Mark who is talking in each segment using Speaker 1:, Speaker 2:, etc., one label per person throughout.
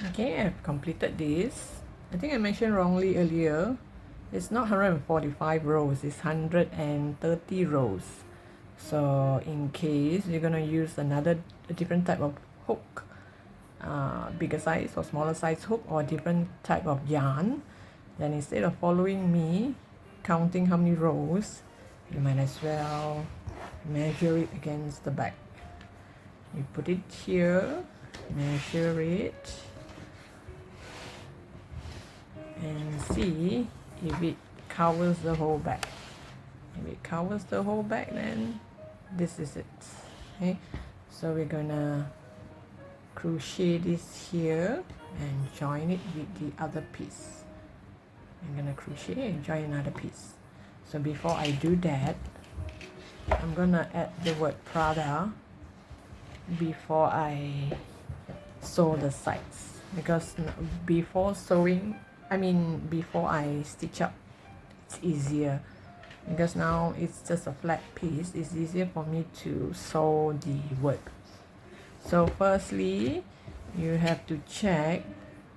Speaker 1: Okay, I've completed this. I think I mentioned wrongly earlier. It's not 145 rows, it's 130 rows. So in case you're gonna use a different type of hook, bigger size or smaller size hook, or different type of yarn, then instead of following me counting how many rows, you might as well measure it against the back. You put it here, measure it, and see if it covers the whole back. If it covers the whole back, then this is it. Okay, so we're gonna crochet this here and join it with the other piece. I'm gonna crochet and join another piece. So before I do that, I'm gonna add the word Prada before I sew the sides, because before sewing, before I stitch up, it's easier, because now it's just a flat piece. It's easier for me to sew the word. So firstly, you have to check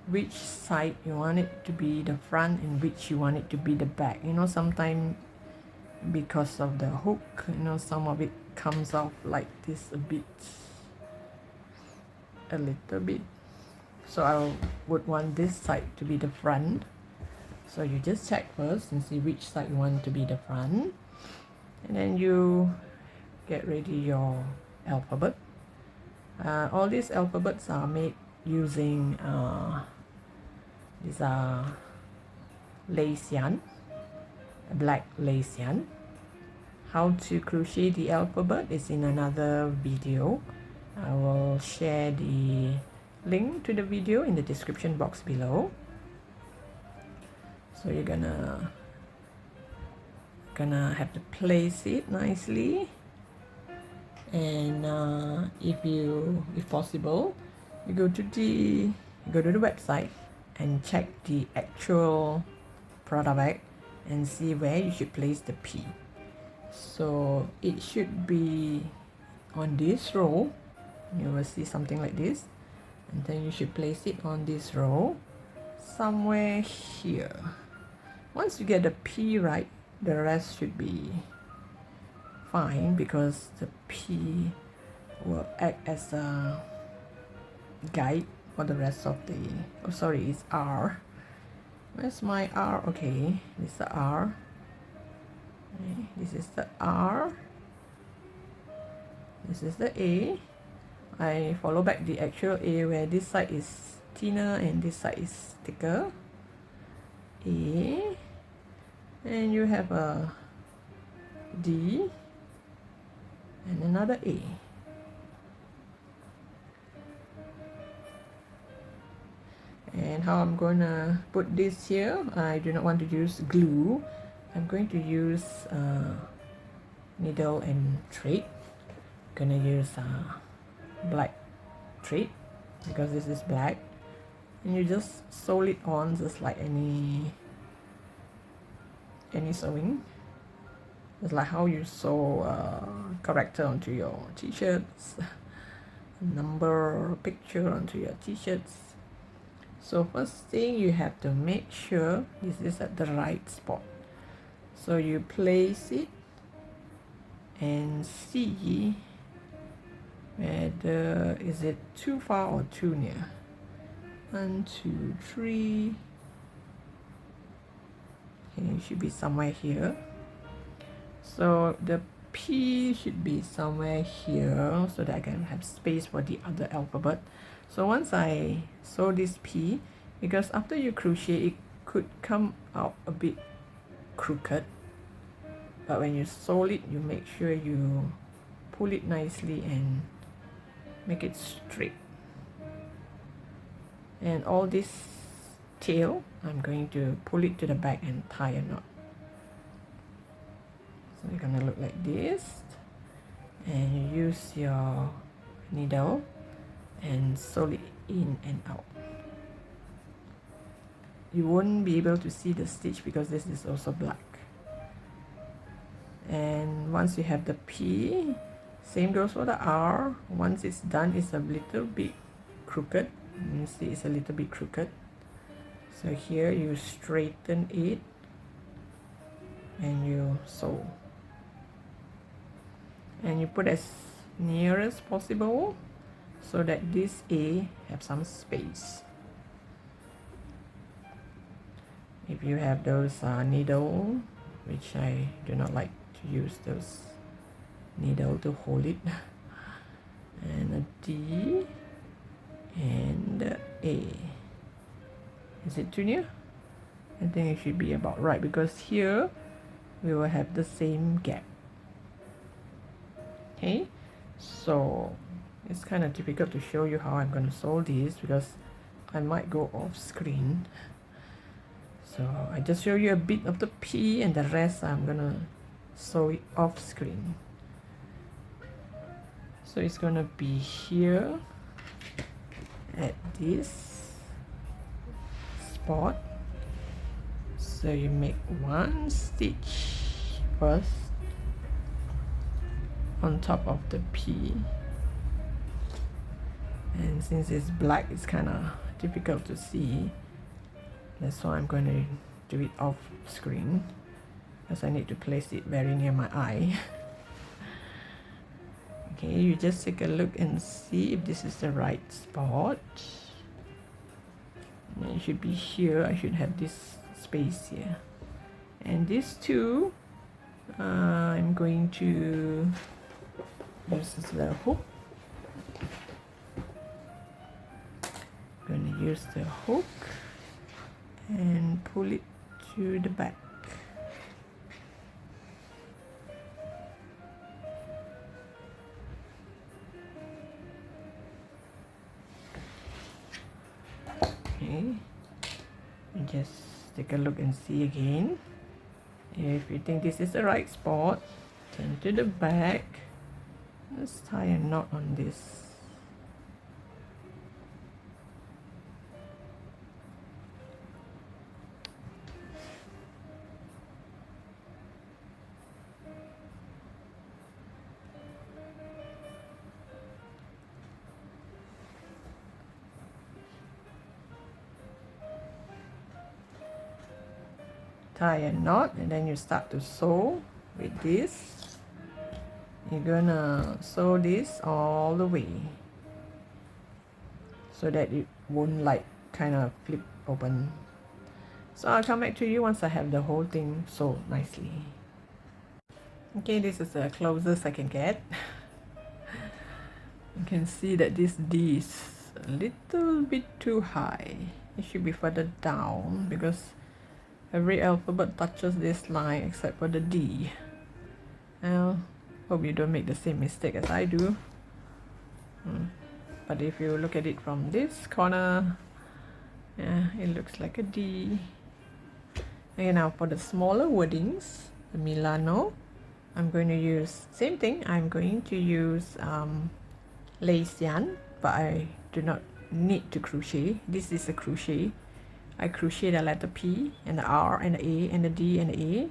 Speaker 1: which side you want it to be the front and which you want it to be the back. You know, sometimes because of the hook, you know, some of it comes off like this a little bit. So I would want this side to be the front. So you just check first and see which side you want to be the front, and then you get ready your alphabet. All these alphabets are made using these are lace yarn, black lace yarn. How to crochet the alphabet is in another video. I will share the link to the video in the description box below. So you're gonna have to place it nicely, and if possible, you go to the website and check the actual Prada bag and see where you should place the P. So it should be on this row. You will see something like this, and then you should place it on this row somewhere here. Once you get the P right, the rest should be fine, because the P will act as a guide for the rest of the, oh sorry, it's R. Where's my R? Okay, this is the R. Okay, this is the R. This is the A. I follow back the actual A, where this side is thinner and this side is thicker. A, and you have a D and another A. And how I'm gonna put this here, I do not want to use glue. I'm going to use needle and thread. I'm gonna use black thread because this is black, and you just sew it on just like any sewing. It's like how you sew character onto your t-shirts, number picture onto your t-shirts. So first thing, you have to make sure this is at the right spot. So you place it and see whether is it too far or too near. 1, 2, 3. Okay, it should be somewhere here. So the P should be somewhere here, so that I can have space for the other alphabet. So once I sew this P, because after you crochet it could come out a bit crooked, but when you sew it, you make sure you pull it nicely and make it straight. And all this tail, I'm going to pull it to the back and tie a knot. So it's gonna look like this, and you use your needle and sew it in and out. You won't be able to see the stitch because this is also black. And once you have the P, same goes for the R. Once it's done, it's a little bit crooked, You see it's a little bit crooked, so here you straighten it and you sew, and you put as near as possible so that this A have some space. If you have those needle, which I do not like to use those needle to hold it, and a D and a A. Is it too near? I think it should be about right, because here we will have the same gap. Okay, so it's kind of difficult to show you how I'm going to sew this because I might go off screen. So I just show you a bit of the P, and the rest I'm gonna sew it off screen. So it's gonna be here at this spot. So you make one stitch first on top of the P, and since it's black it's kind of difficult to see. That's why I'm going to do it off screen, because I need to place it very near my eye. Okay, you just take a look and see if this is the right spot. And it should be here. I should have this space here. And these two, I'm going to use the hook. I'm going to use the hook and pull it to the back. Okay, and just take a look and see again. If you think this is the right spot, turn to the back. Let's tie a knot on this. Tie a knot, and then you start to sew with this. You're gonna sew this all the way so that it won't like kind of flip open. So I'll come back to you once I have the whole thing sewed nicely. Okay, this is the closest I can get. You can see that this D is a little bit too high. It should be further down because every alphabet touches this line except for the D. Well, hope you don't make the same mistake as I do. But if you look at it from this corner, yeah, it looks like a D. Okay, now for the smaller wordings, the Milano, I'm going to use same thing. I'm going to use lace yarn, but I do not need to crochet. This is a crochet. I crochet the letter P and the R and the A and the D and the A,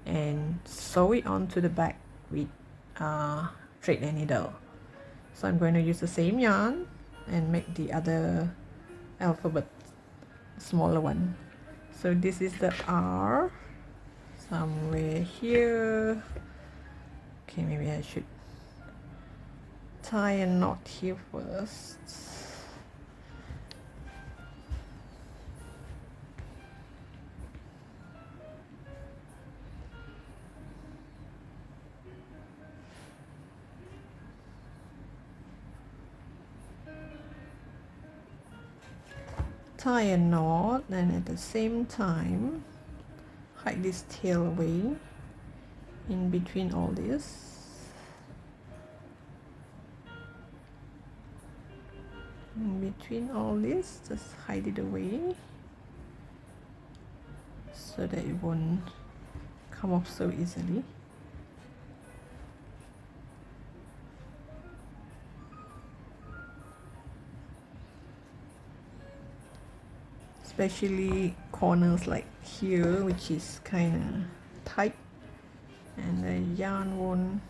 Speaker 1: and sew it onto the back with thread and needle. So I'm going to use the same yarn and make the other alphabet smaller one. So this is the R somewhere here. Okay, maybe I should tie a knot here first. Tie a knot, and at the same time hide this tail away in between all this. In between all this, just hide it away so that it won't come off so easily. Especially corners like here, which is kind of tight, and the yarn won't,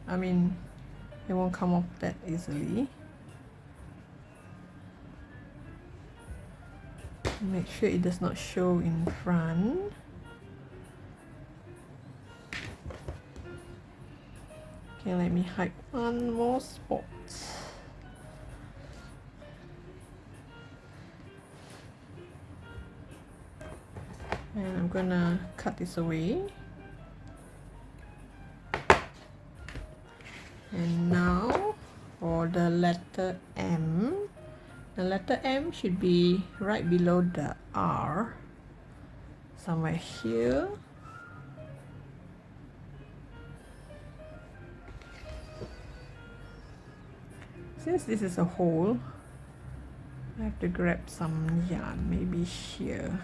Speaker 1: it won't come off that easily. Make sure it does not show in front. Okay, let me hide one more spot. And I'm gonna cut this away. And now for the letter M. The letter M should be right below the R, somewhere here. Since this is a hole, I have to grab some yarn, maybe here.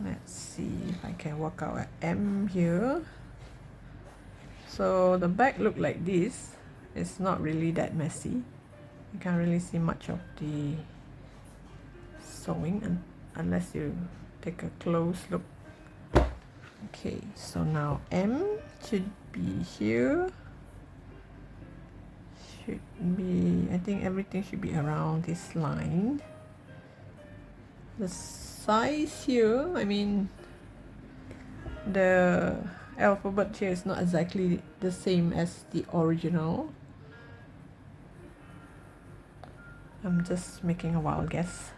Speaker 1: Let's see if I can work out an M here. So the back look like this. It's not really that messy. You can't really see much of the sewing unless you take a close look. Okay, so now M should be here. Should be, I think everything should be around this line. The size here, I mean, the alphabet here is not exactly the same as the original. I'm just making a wild guess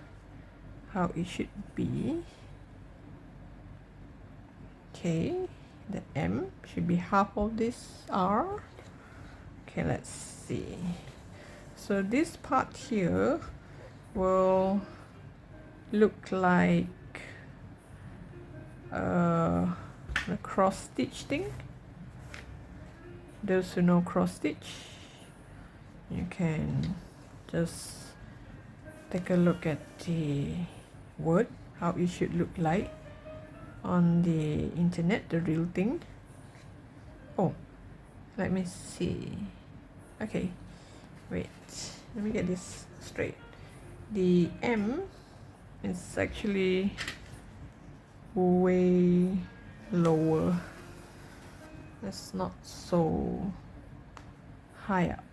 Speaker 1: how it should be. Okay, the M should be half of this R. Okay, let's see. So this part here will look like the cross stitch thing. Those who know cross stitch, you can just take a look at the word, how it should look like on the internet, the real thing. Oh, let me see. Okay, wait, let me get this straight. The M is actually way lower. It's not so high up.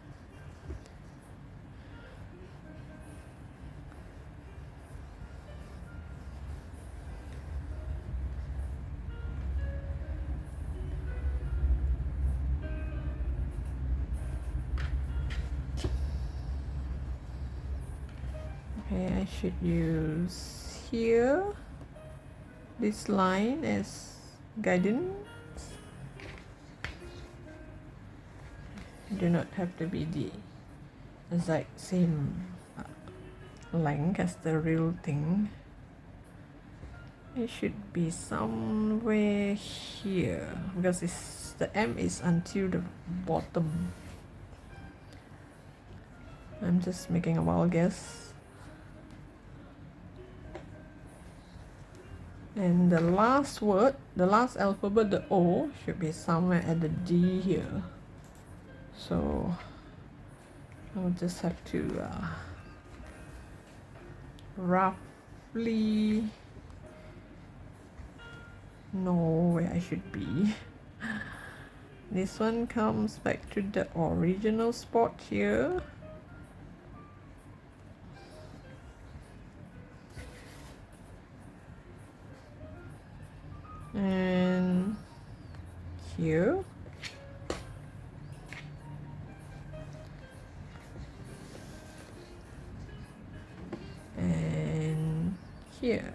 Speaker 1: Okay, I should use here this line as guidance. You do not have to be the exact same length as the real thing. It should be somewhere here because the M is until the bottom. I'm just making a wild guess. And the last word, the last alphabet, the O, should be somewhere at the D here. So I'll just have to roughly know where I should be. This one comes back to the original spot here. And here. And here.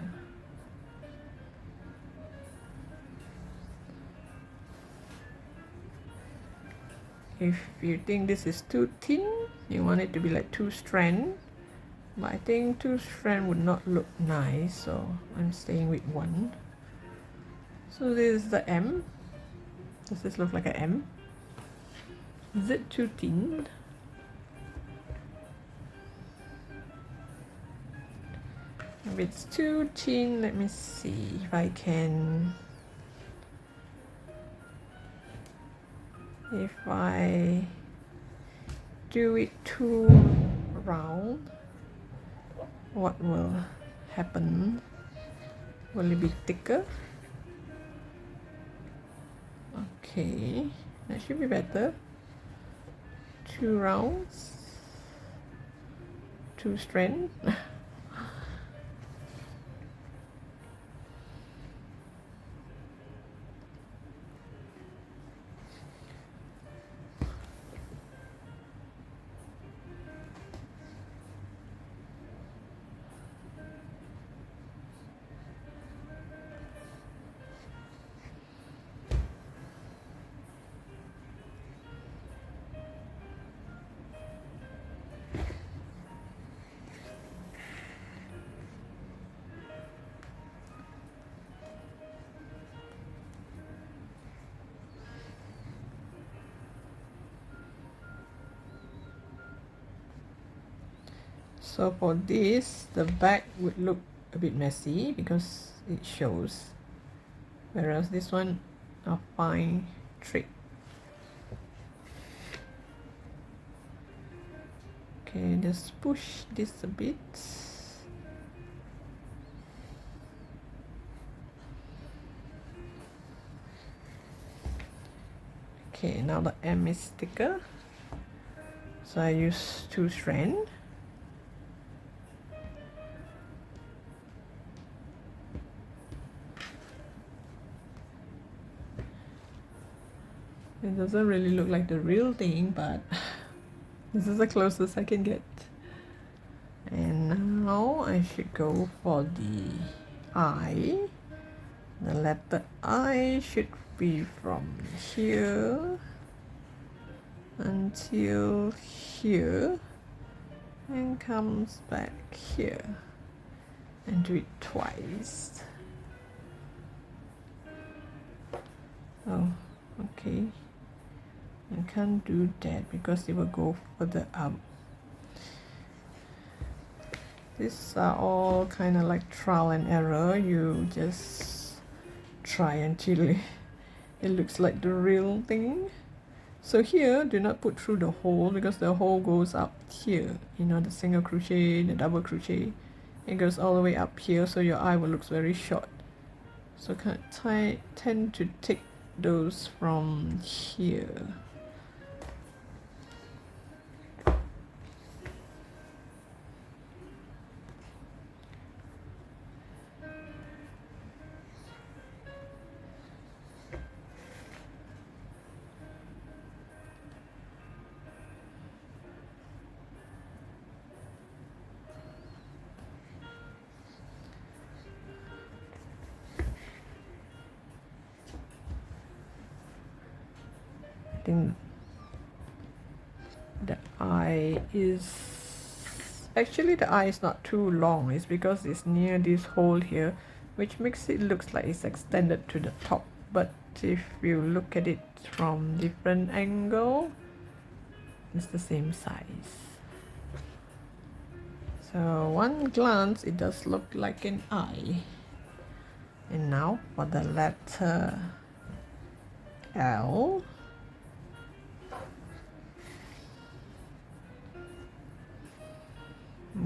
Speaker 1: If you think this is too thin, you want it to be like 2 strands, but I think 2 strands would not look nice, so I'm staying with 1. So this is the M. Does this look like an M? Is it too thin? If it's too thin, let me see if I can. If I do it too round, what will happen? Will it be thicker? Okay, that should be better. 2 rounds. 2 strands. So for this, the back would look a bit messy because it shows, whereas this one a fine trick. Okay, just push this a bit. Okay, now the M is thicker, so I use 2 strands. It doesn't really look like the real thing, but this is the closest I can get. And now I should go for the I. The letter I should be from here until here and comes back here, and do it twice. Oh, okay. I can't do that because it will go further up. These are all kind of like trial and error. You just try until it looks like the real thing. So here, do not put through the hole because the hole goes up here. You know, the single crochet, the double crochet, it goes all the way up here, so your eye will look very short. So tend to take those from here. I think the eye is actually, the eye is not too long. It's because it's near this hole here, which makes it looks like it's extended to the top. But if you look at it from different angle, it's the same size. So one glance, it does look like an eye. And now for the letter L.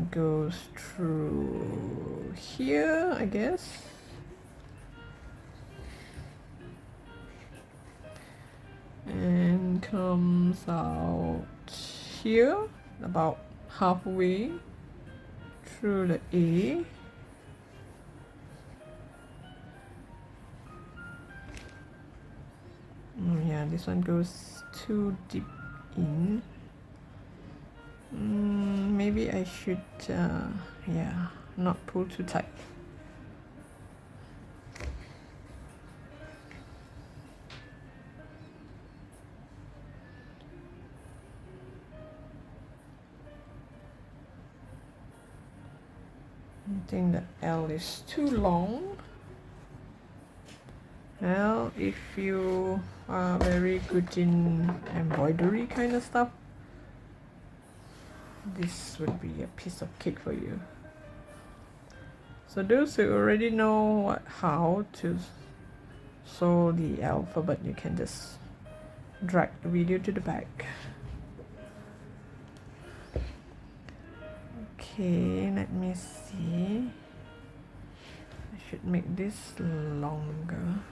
Speaker 1: Goes through here, I guess. And comes out here, about halfway through the A. Oh yeah, this one goes too deep in. Maybe I should, yeah, not pull too tight. I think the L is too long. Well, if you are very good in embroidery kind of stuff, this would be a piece of cake for you. So those who already know how to sew the alphabet, you can just drag the video to the back. Okay, let me see. I should make this longer.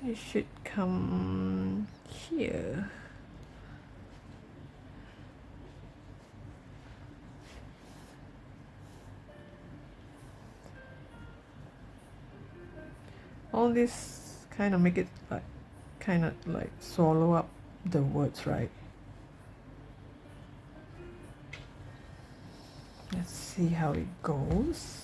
Speaker 1: It should come here. all this kind of make it like kind of like swallow up the words, right? Let's see how it goes.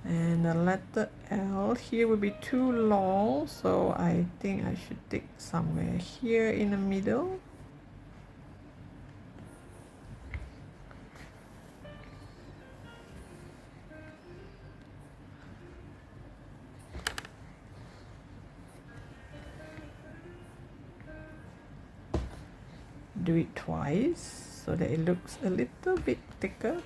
Speaker 1: And the letter L here will be too long, so I think I should take somewhere here in the middle. Do it twice so that it looks a little bit thicker.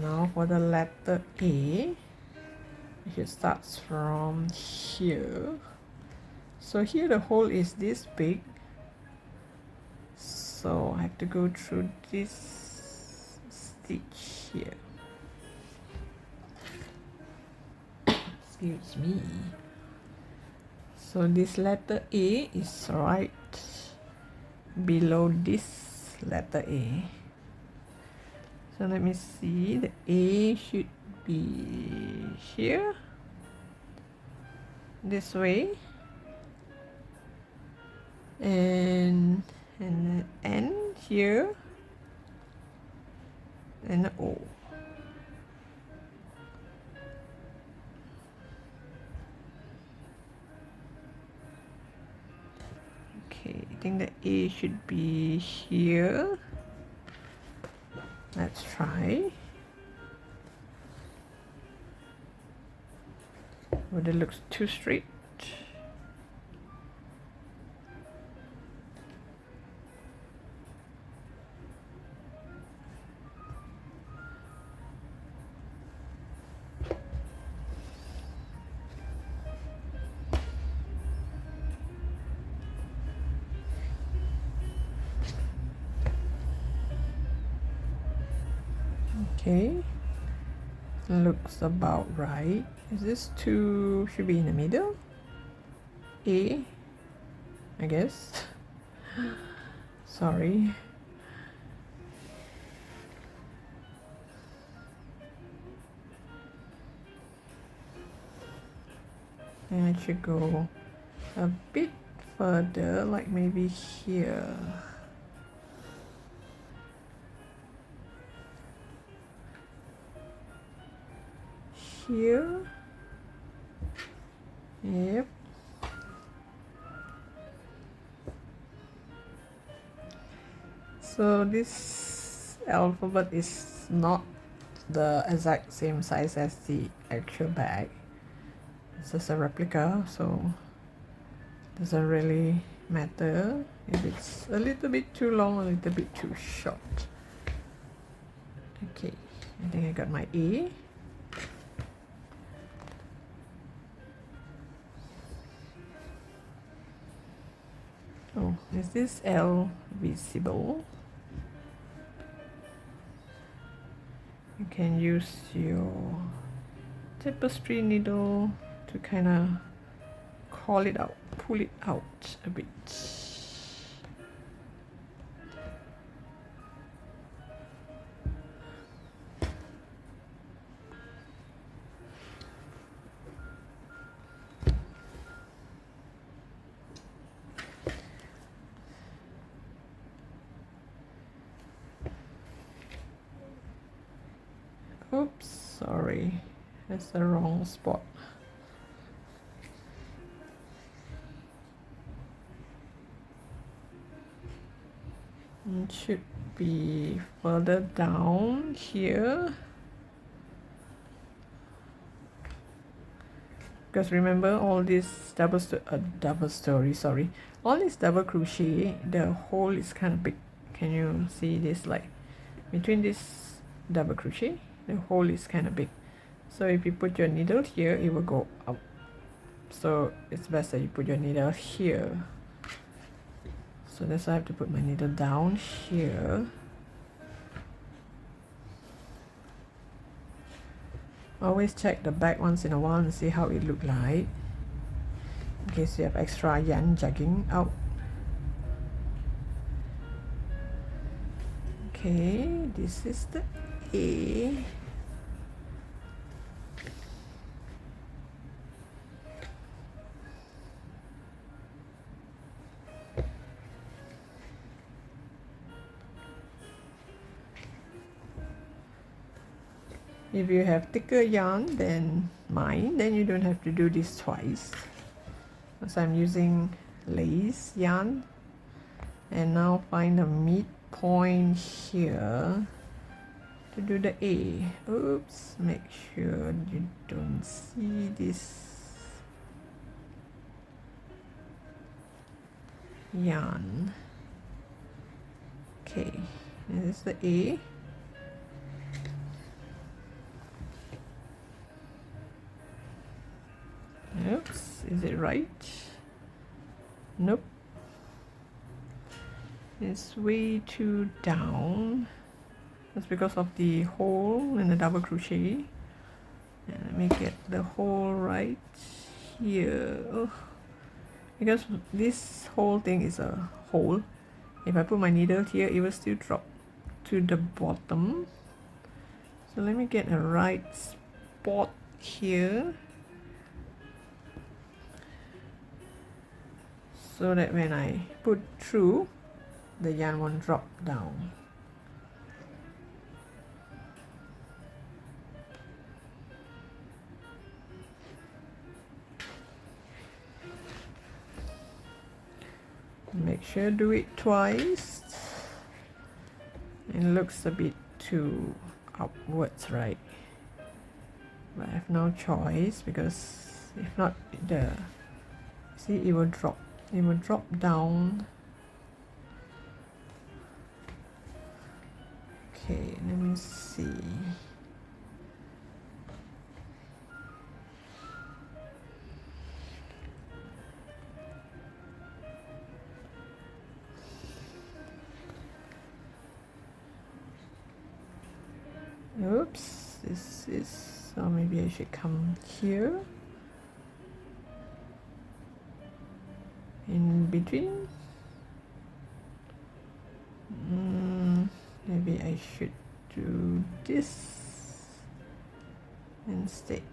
Speaker 1: Now for the letter A, it starts from here. So here the hole is this big, so I have to go through this stitch here. Excuse me. So this letter A is right below this letter A. So let me see, the A should be here, this way, and the N here, and the O. Okay, I think the A should be here. Let's try. But it looks too straight. Okay, looks about right. Is this two should be in the middle? A, I guess. Sorry. And I should go a bit further, like maybe here. Here. Yep. So this alphabet is not the exact same size as the actual bag. It's just a replica, so it doesn't really matter if it's a little bit too long, a little bit too short. Okay, I think I got my A. Oh, is this L visible? You can use your tapestry needle to kind of call it out, pull it out a bit. Oops, sorry, that's the wrong spot. It should be further down here. Because remember, all this double story, sorry, all this double crochet, the hole is kind of big. Can you see this? Like between this double crochet, the hole is kind of big. So if you put your needle here, it will go up. So it's best that you put your needle here. So that's why I have to put my needle down here. Always check the back once in a while and see how it look like, in case you have extra yarn jugging out. Okay, this is the A. If you have thicker yarn than mine, then you don't have to do this twice. Because I'm using lace yarn. And now find a midpoint here to do the A. Oops, make sure you don't see this yarn. Okay, this is the A. Oops, is it right? Nope. It's way too down. That's because of the hole in the double crochet. And let me get the hole right here. Oh, because this whole thing is a hole. If I put my needle here, it will still drop to the bottom. So let me get a right spot here, so that when I put through, the yarn won't drop down. Make sure do it twice. It looks a bit too upwards, right? But I have no choice, because if not, the see, it will drop. It will drop down. Okay, let me see. Oops, this is, so maybe I should come here in between. Maybe I should do this instead.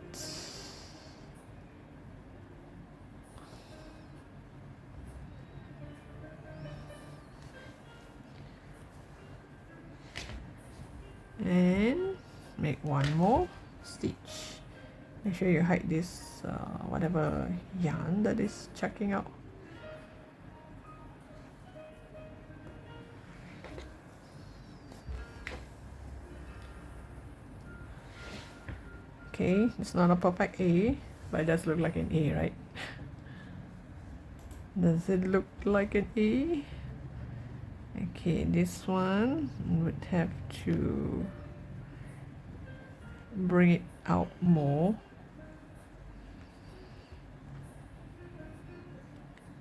Speaker 1: And make one more stitch. Make sure you hide this whatever yarn that is chucking out. Okay, it's not a perfect A, but it does look like an A, right? Does it look like an A? Okay, this one would have to bring it out more.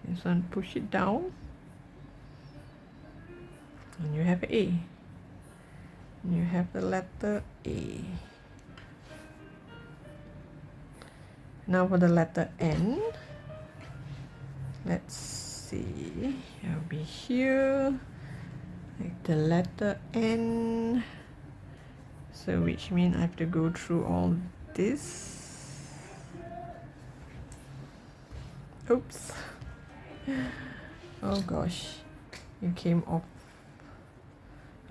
Speaker 1: This one, push it down, and you have A. You have the letter A. Now for the letter N, let's see, it'll be here, like the letter N, so which means I have to go through all this. Oops. Oh gosh, it came off.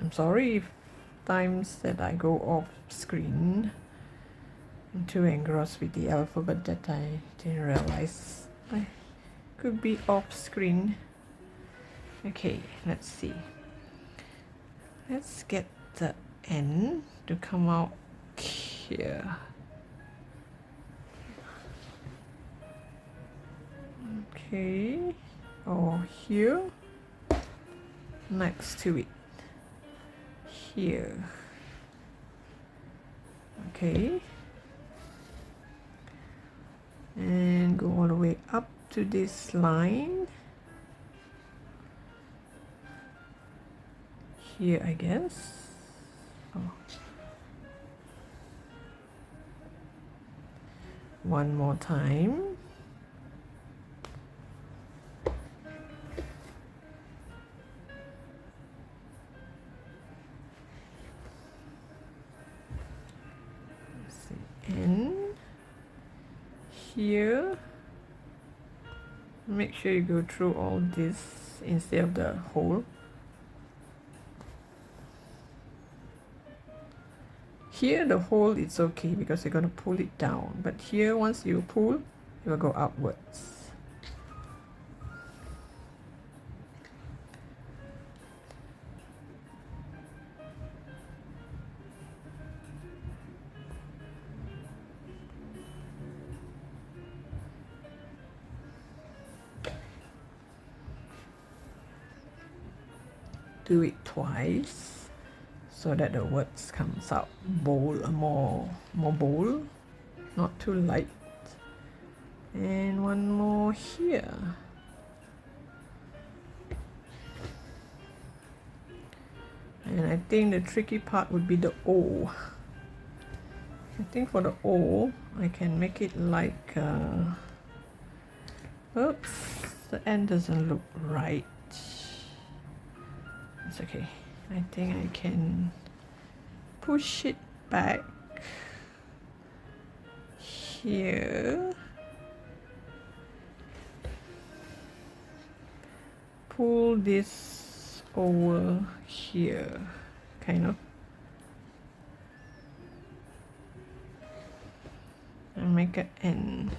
Speaker 1: I'm sorry if times that I go off screen. I'm too engrossed with the alphabet that I didn't realize I could be off screen. Okay, let's see. Let's get the N to come out here. Okay, or here, next to it, here. Okay. And go all the way up to this line here, I guess. Oh. One more time. end here. Make sure you go through all this instead of the hole. Here the hole it's okay because you're going to pull it down, but here once you pull, it will go upwards. Do it twice so that the words comes out bold, more bold, not too light. And one more here. And I think the tricky part would be the O. I think for the O, I can make it like, oops, the end doesn't look right. It's okay. I think I can push it back here. Pull this over here, kind of. And make an N.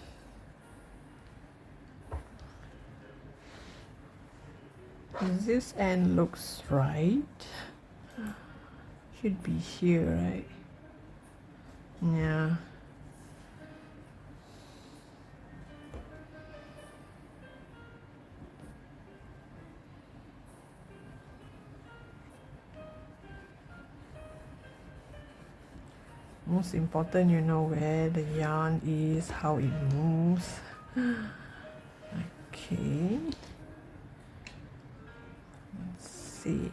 Speaker 1: This end looks right. Should be here, right? Yeah. Most important, you know where the yarn is, how it moves. Okay. Let's see.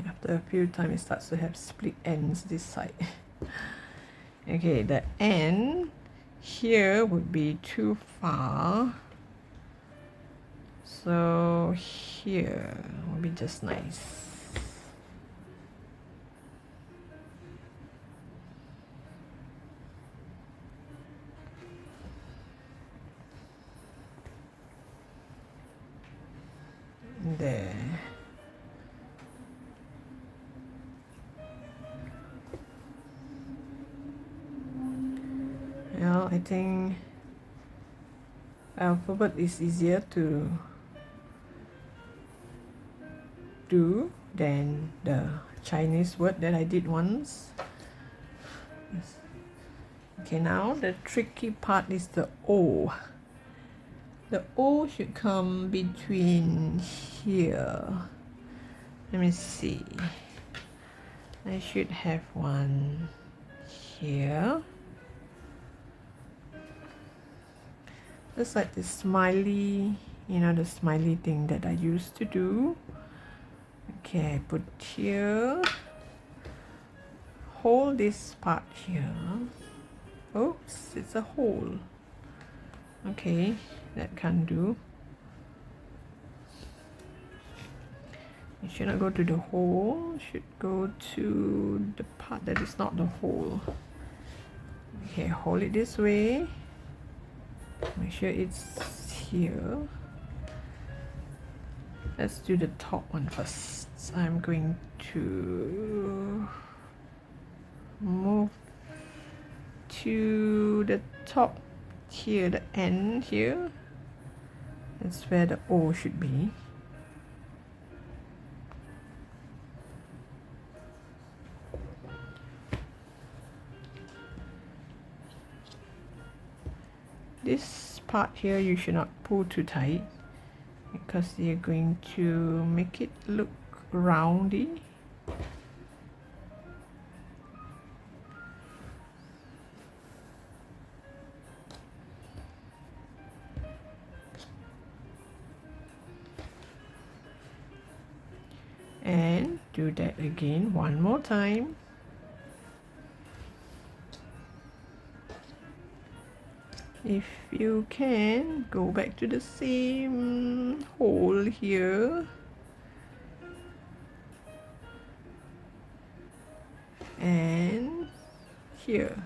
Speaker 1: After a few times, it starts to have split ends this side. Okay, the end here would be too far. So here would be just nice. There. Well, I think alphabet is easier to do than the Chinese word that I did once. Yes. Okay, now the tricky part is the O. The O should come between here. Let me see. I should have one here. Just like the smiley, you know, the smiley thing that I used to do. Okay, I put here. Hold this part here. Oops, it's a hole. Okay, that can't do. It should not go to the hole, it should go to the part that is not the hole. Okay, hold it this way. Make sure it's here. Let's do the top one first. I'm going to move to the top here, the end here. That's where the O should be. This part here you should not pull too tight because you're going to make it look roundy. And do that again one more time. If you can, go back to the same hole here. and here.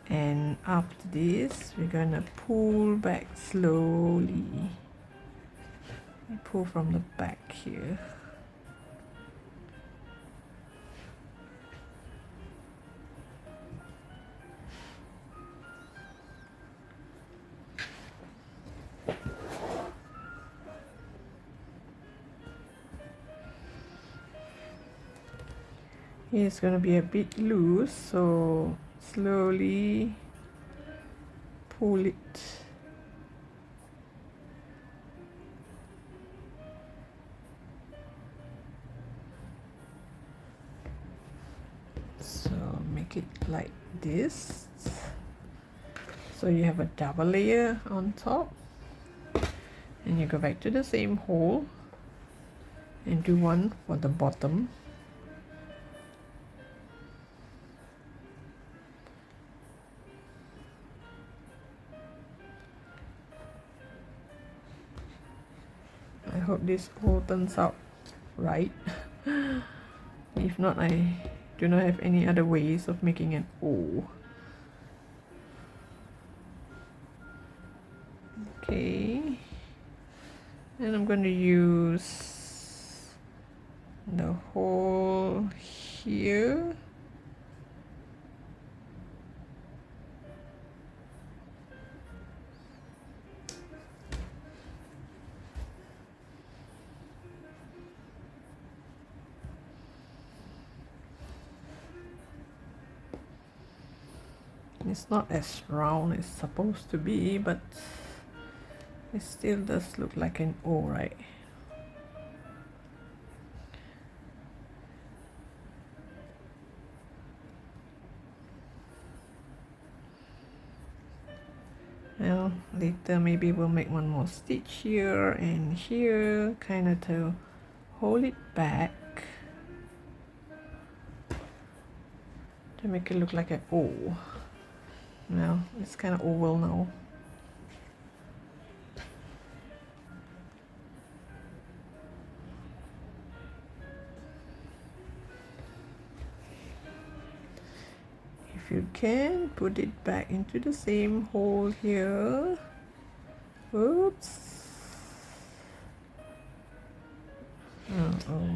Speaker 1: And after this, we're gonna pull back slowly. We pull from the back here. It's gonna be a bit loose, so slowly pull it. So make it like this. So you have a double layer on top, and you go back to the same hole and do one for the bottom. I hope this all turns out right. If not, I do not have any other ways of making an O. Okay, and I'm going to use the hole here. It's not as round as it's supposed to be, but it still does look like an O, right? Well, later maybe we'll make one more stitch here and here, kind of to hold it back to make it look like an O. Well, it's kind of oval now. If you can, put it back into the same hole here. Oops. Oh.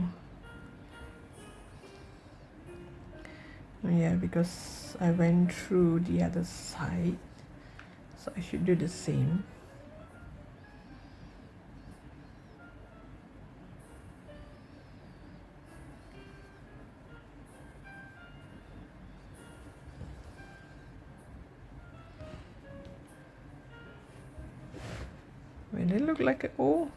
Speaker 1: Yeah, because I went through the other side, so I should do the same. Will it look like an O?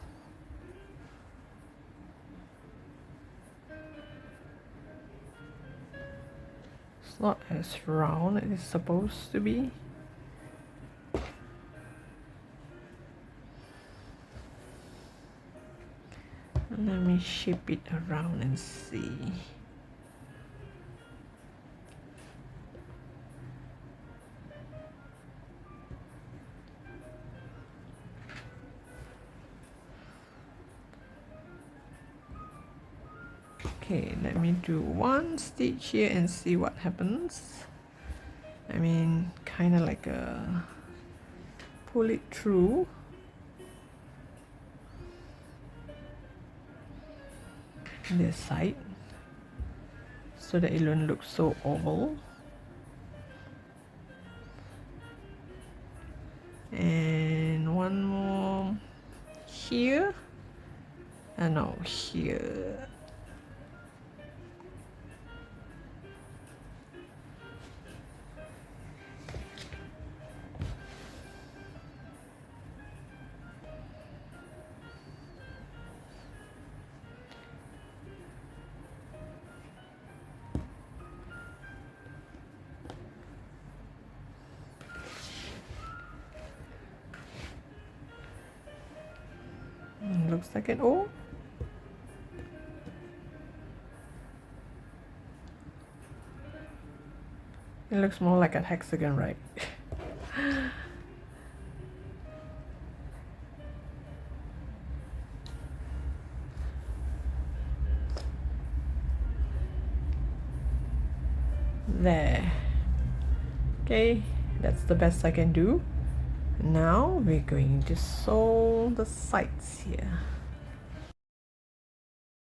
Speaker 1: It's not as round as it's supposed to be. Let me shape it around and see. Okay, let me do one stitch here and see what happens. I mean, kind of like a pull it through. This side so that it won't look so oval, and one more here and no here. Looks like an O. It looks more like a hexagon, right? there. Okay, that's the best I can do. Now we're going to sew the sides here.